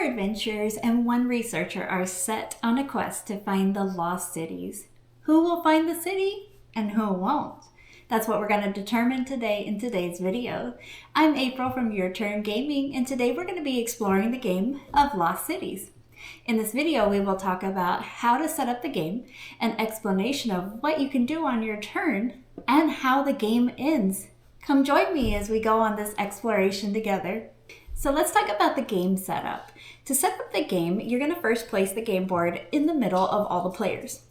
adventurers and one researcher are set on a quest to find the lost cities. Who will find the city and who won't? That's what we're going to determine today in today's video. I'm April from Your Turn Gaming, and today we're going to be exploring the game of Lost Cities. In this video, we will talk about how to set up the game, an explanation of what you can do on your turn, and how the game ends. Come join me as we go on this exploration together. So let's talk about the game setup. To set up the game, you're going to first place the game board in the middle of all the players.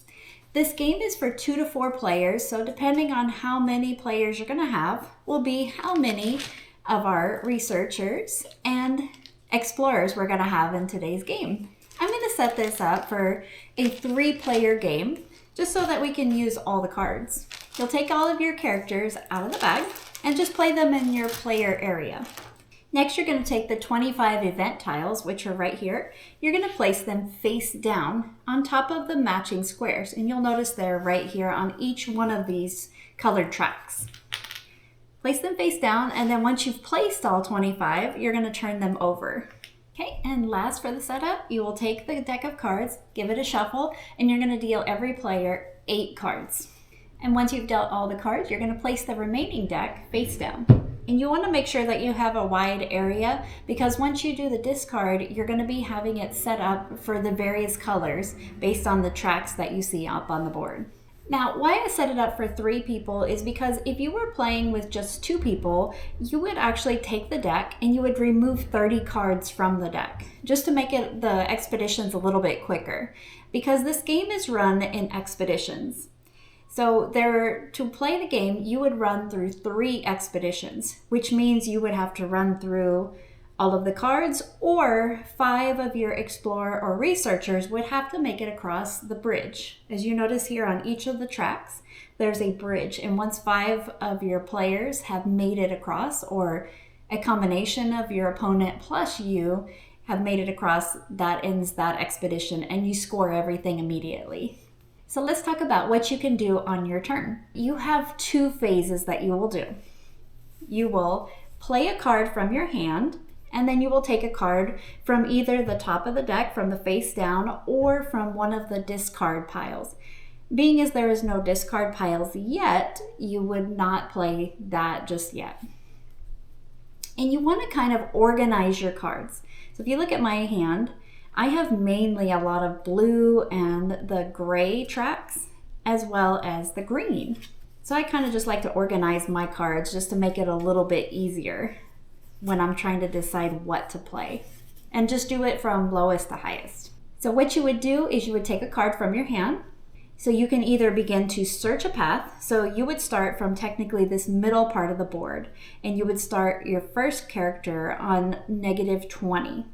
This game is for 2 to 4 players, so depending on how many players you're going to have will be how many of our researchers and explorers we're going to have in today's game. I'm going to set this up for a 3-player game, just so that we can use all the cards. You'll take all of your characters out of the bag and just play them in your player area. Next, you're going to take the 25 event tiles, which are right here. You're going to place them face down on top of the matching squares. And you'll notice they're right here on each one of these colored tracks. Place them face down, and then once you've placed all 25, you're going to turn them over. Okay, and last for the setup, you will take the deck of cards, give it a shuffle, and you're going to deal every player 8 cards. And once you've dealt all the cards, you're going to place the remaining deck face down. And you want to make sure that you have a wide area, because once you do the discard, you're going to be having it set up for the various colors based on the tracks that you see up on the board. Now, why I set it up for 3 people is because if you were playing with just 2 people, you would actually take the deck and you would remove 30 cards from the deck, just to make it the expeditions a little bit quicker, because this game is run in expeditions. So to play the game, you would run through 3 expeditions, which means you would have to run through all of the cards, or 5 of your explorer or researchers would have to make it across the bridge. As you notice here on each of the tracks, there's a bridge. And once 5 of your players have made it across, or a combination of your opponent plus you have made it across, that ends that expedition and you score everything immediately. So let's talk about what you can do on your turn. You have 2 phases that you will do. You will play a card from your hand, and then you will take a card from either the top of the deck, from the face down, or from one of the discard piles. Being as there is no discard piles yet, you would not play that just yet. And you want to kind of organize your cards. So if you look at my hand, I have mainly a lot of blue and the gray tracks, as well as the green. So I kind of just like to organize my cards just to make it a little bit easier when I'm trying to decide what to play, and just do it from lowest to highest. So what you would do is you would take a card from your hand. So you can either begin to search a path. So you would start from technically this middle part of the board, and you would start your first character on -20.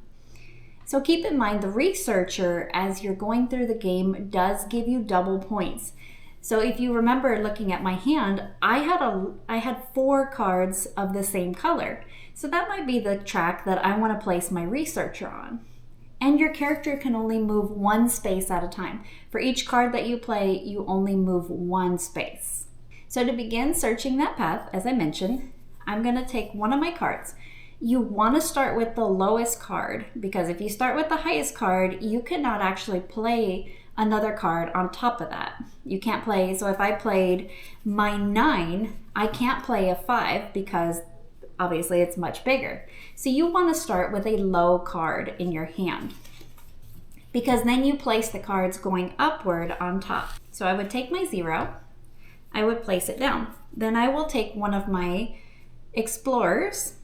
So keep in mind, the researcher, as you're going through the game, does give you double points. So if you remember looking at my hand, I had 4 cards of the same color. So that might be the track that I want to place my researcher on. And your character can only move 1 space at a time. For each card that you play, you only move 1 space. So to begin searching that path, as I mentioned, I'm going to take one of my cards. You want to start with the lowest card, because if you start with the highest card, you cannot actually play another card on top of that. You can't play, so if I played my 9, I can't play a 5 because obviously it's much bigger. So you want to start with a low card in your hand, because then you place the cards going upward on top. So I would take my 0, I would place it down. Then I will take one of my explorers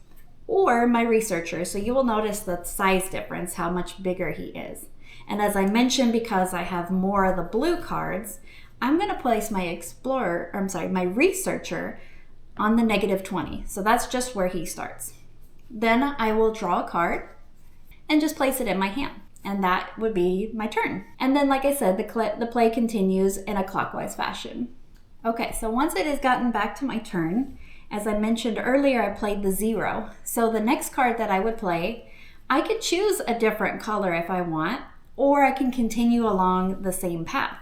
or my researcher. So you will notice the size difference, how much bigger he is. And as I mentioned, because I have more of the blue cards, I'm going to place my my researcher on the -20. So that's just where he starts. Then I will draw a card and just place it in my hand. And that would be my turn. And then, like I said, the play continues in a clockwise fashion. Okay, so once it has gotten back to my turn, as I mentioned earlier, I played the 0. So the next card that I would play, I could choose a different color if I want, or I can continue along the same path.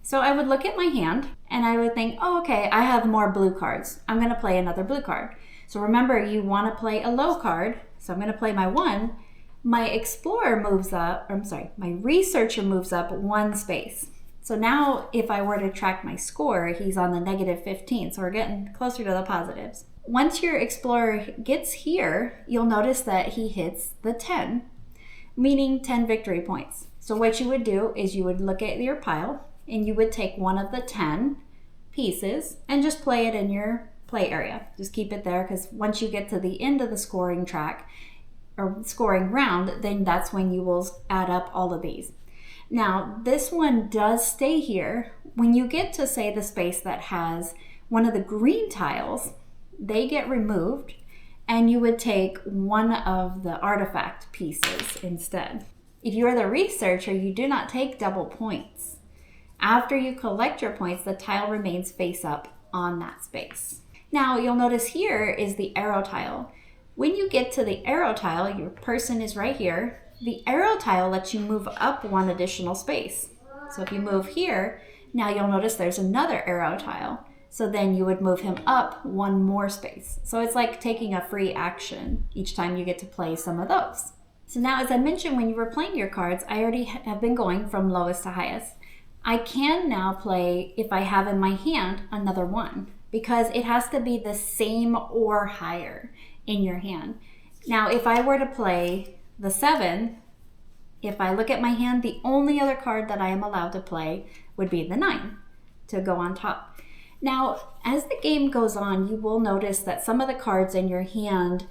So I would look at my hand and I would think, oh, okay, I have more blue cards. I'm going to play another blue card. So remember, you want to play a low card. So I'm going to play my 1. My explorer moves up, or I'm sorry, my researcher moves up one space. So now if I were to track my score, he's on the -15, so we're getting closer to the positives. Once your explorer gets here, you'll notice that he hits the 10, meaning 10 victory points. So what you would do is you would look at your pile and you would take one of the 10 pieces and just play it in your play area. Just keep it there, because once you get to the end of the scoring track or scoring round, then that's when you will add up all of these. Now, this one does stay here. When you get to, say, the space that has one of the green tiles, they get removed, and you would take one of the artifact pieces instead. If you are the researcher, you do not take double points. After you collect your points, the tile remains face up on that space. Now, you'll notice here is the arrow tile. When you get to the arrow tile, your person is right here. The arrow tile lets you move up one additional space. So if you move here, now you'll notice there's another arrow tile. So then you would move him up one more space. So it's like taking a free action each time you get to play some of those. So now, as I mentioned, when you were playing your cards, I already have been going from lowest to highest. I can now play, if I have in my hand, another one, because it has to be the same or higher in your hand. Now, if I were to play the 7, if I look at my hand, the only other card that I am allowed to play would be the 9 to go on top. Now, as the game goes on, you will notice that some of the cards in your hand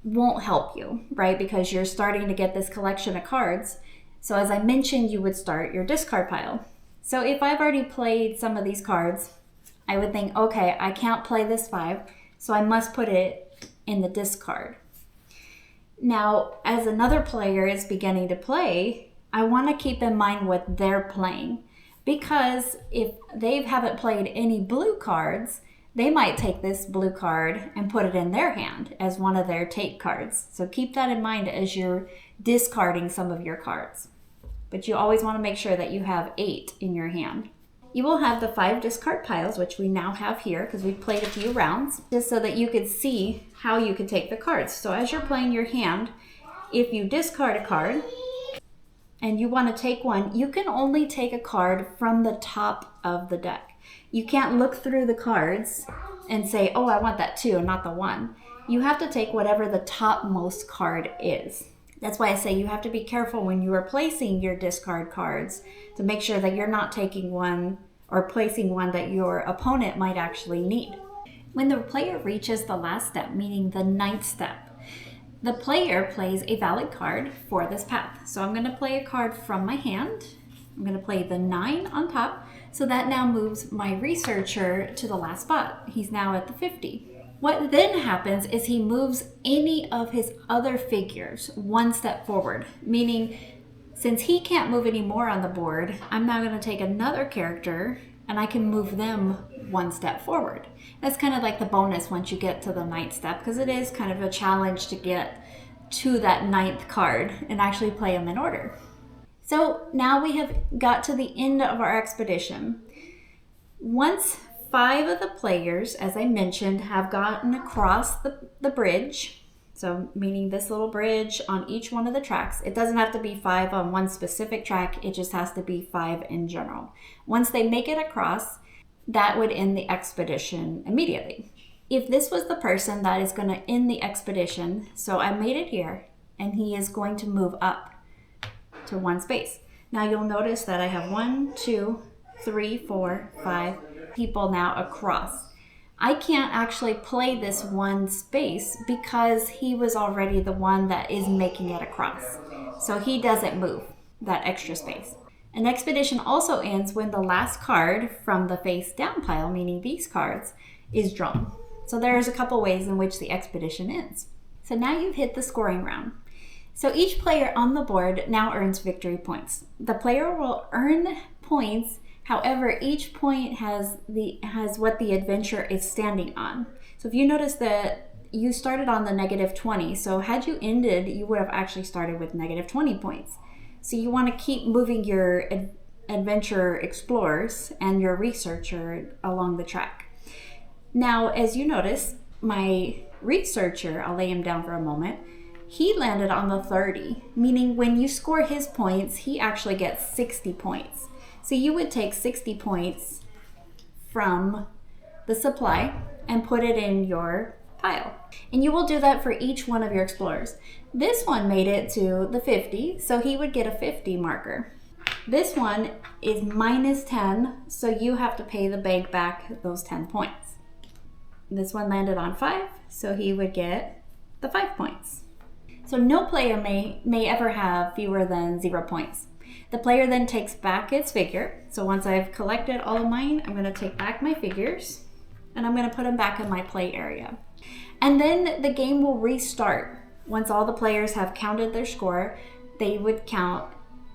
won't help you, right? Because you're starting to get this collection of cards. So as I mentioned, you would start your discard pile. So if I've already played some of these cards, I would think, okay, I can't play this 5, so I must put it in the discard. Now, as another player is beginning to play, I want to keep in mind what they're playing, because if they haven't played any blue cards, they might take this blue card and put it in their hand as one of their take cards. So keep that in mind as you're discarding some of your cards. But you always want to make sure that you have 8 in your hand. You will have the 5 discard piles, which we now have here because we played a few rounds, just so that you could see how you could take the cards. So as you're playing your hand, if you discard a card and you want to take one, you can only take a card from the top of the deck. You can't look through the cards and say, oh, I want that 2 and not the 1. You have to take whatever the topmost card is. That's why I say you have to be careful when you are placing your discard cards to make sure that you're not taking one or placing one that your opponent might actually need. When the player reaches the last step, meaning the 9th step, the player plays a valid card for this path. So I'm going to play a card from my hand. I'm going to play the 9 on top. So that now moves my researcher to the last spot. He's now at the 50. What then happens is he moves any of his other figures one step forward, meaning since he can't move any more on the board, I'm now going to take another character and I can move them one step forward. That's kind of like the bonus once you get to the 9th step, because it is kind of a challenge to get to that 9th card and actually play them in order. So now we have got to the end of our expedition. Once 5 of the players, as I mentioned, have gotten across the bridge, so meaning this little bridge on each one of the tracks. It doesn't have to be 5 on one specific track, it just has to be 5 in general. Once they make it across, that would end the expedition immediately. If this was the person that is going to end the expedition, so I made it here, and he is going to move up to one space. Now you'll notice that I have 1, 2, 3, 4, 5 people now across. I can't actually play this one space because he was already the one that is making it across. So he doesn't move that extra space. An expedition also ends when the last card from the face down pile, meaning these cards, is drawn. So there's a couple ways in which the expedition ends. So now you've hit the scoring round. So each player on the board now earns victory points. The player will earn points. However, each point has what the adventure is standing on. So if you notice that you started on the -20, so had you ended, you would have actually started with -20 points. So you want to keep moving your adventure explorers and your researcher along the track. Now, as you notice, my researcher, I'll lay him down for a moment, He landed on the 30, meaning when you score his points, he actually gets 60 points. So you would take 60 points from the supply and put it in your pile. And you will do that for each one of your explorers. This one made it to the 50, so he would get a 50 marker. This one is minus 10, so you have to pay the bank back those 10 points. This one landed on 5, so he would get the 5 points. So no player may ever have fewer than 0 points. The player then takes back its figure. So once I've collected all of mine, I'm going to take back my figures and I'm going to put them back in my play area. And then the game will restart. Once all the players have counted their score, they would count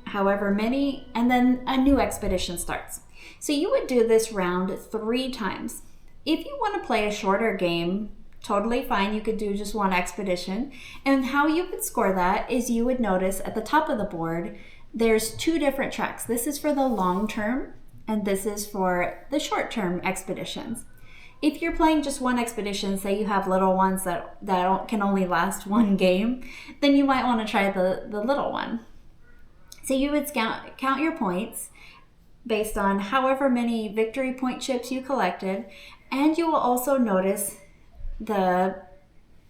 however many, and then a new expedition starts. So you would do this round 3 times. If you want to play a shorter game, totally fine, you could do just 1 expedition. And how you would score that is you would notice at the top of the board, there's 2 different tracks. This is for the long term, and this is for the short term expeditions. If you're playing just 1 expedition, say you have little ones that can only last 1 game, then you might want to try the little one. So you would count your points based on however many victory point chips you collected, and you will also notice the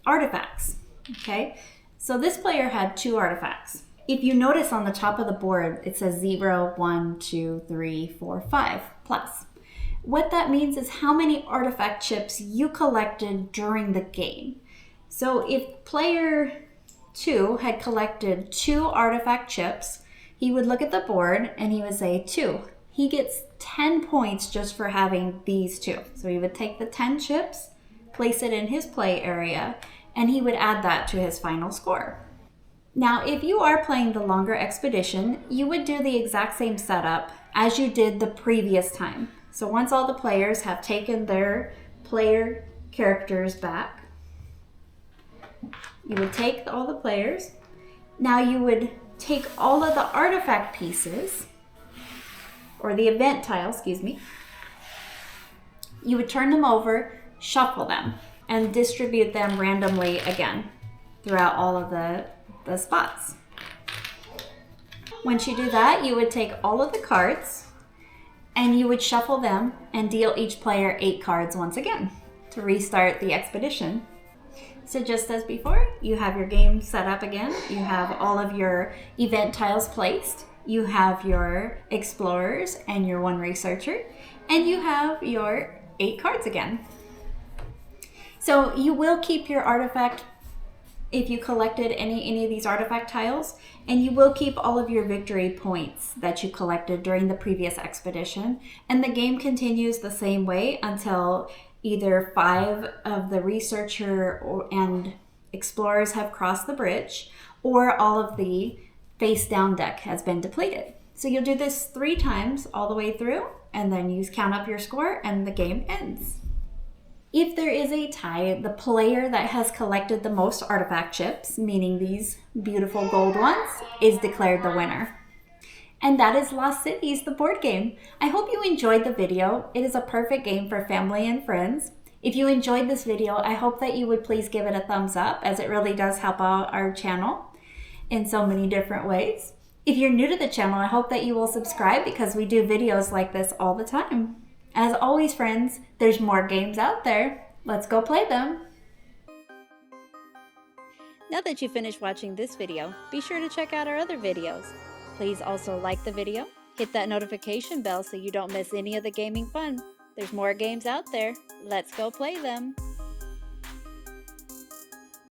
artifacts, okay? So this player had 2 artifacts. If you notice on the top of the board, it says 0, 1, 2, 3, 4, 5 plus. What that means is how many artifact chips you collected during the game. So if player 2 had collected 2 artifact chips, he would look at the board and he would say 2. He gets 10 points just for having these 2. So he would take the 10 chips, place it in his play area, and he would add that to his final score. Now, if you are playing the longer expedition, you would do the exact same setup as you did the previous time. So once all the players have taken their player characters back, you would take all the players. Now you would take all of the artifact pieces, or the event tile, excuse me. You would turn them over, shuffle them, and distribute them randomly again throughout all of the spots. Once you do that, you would take all of the cards and you would shuffle them and deal each player 8 cards once again to restart the expedition. So just as before, you have your game set up again. You have all of your event tiles placed. You have your explorers and your 1 researcher, and you have your 8 cards again. So you will keep your artifact if you collected any of these artifact tiles, and you will keep all of your victory points that you collected during the previous expedition. And the game continues the same way until either 5 of the researcher and explorers have crossed the bridge, or all of the face down deck has been depleted. So you'll do this 3 times all the way through, and then you count up your score and the game ends. If there is a tie, the player that has collected the most artifact chips, meaning these beautiful gold ones, is declared the winner. And that is Lost Cities, the board game. I hope you enjoyed the video. It is a perfect game for family and friends. If you enjoyed this video, I hope that you would please give it a thumbs up, as it really does help out our channel in so many different ways. If you're new to the channel, I hope that you will subscribe, because we do videos like this all the time. As always, friends, there's more games out there. Let's go play them. Now that you finished watching this video, be sure to check out our other videos. Please also like the video, hit that notification bell so you don't miss any of the gaming fun. There's more games out there. Let's go play them.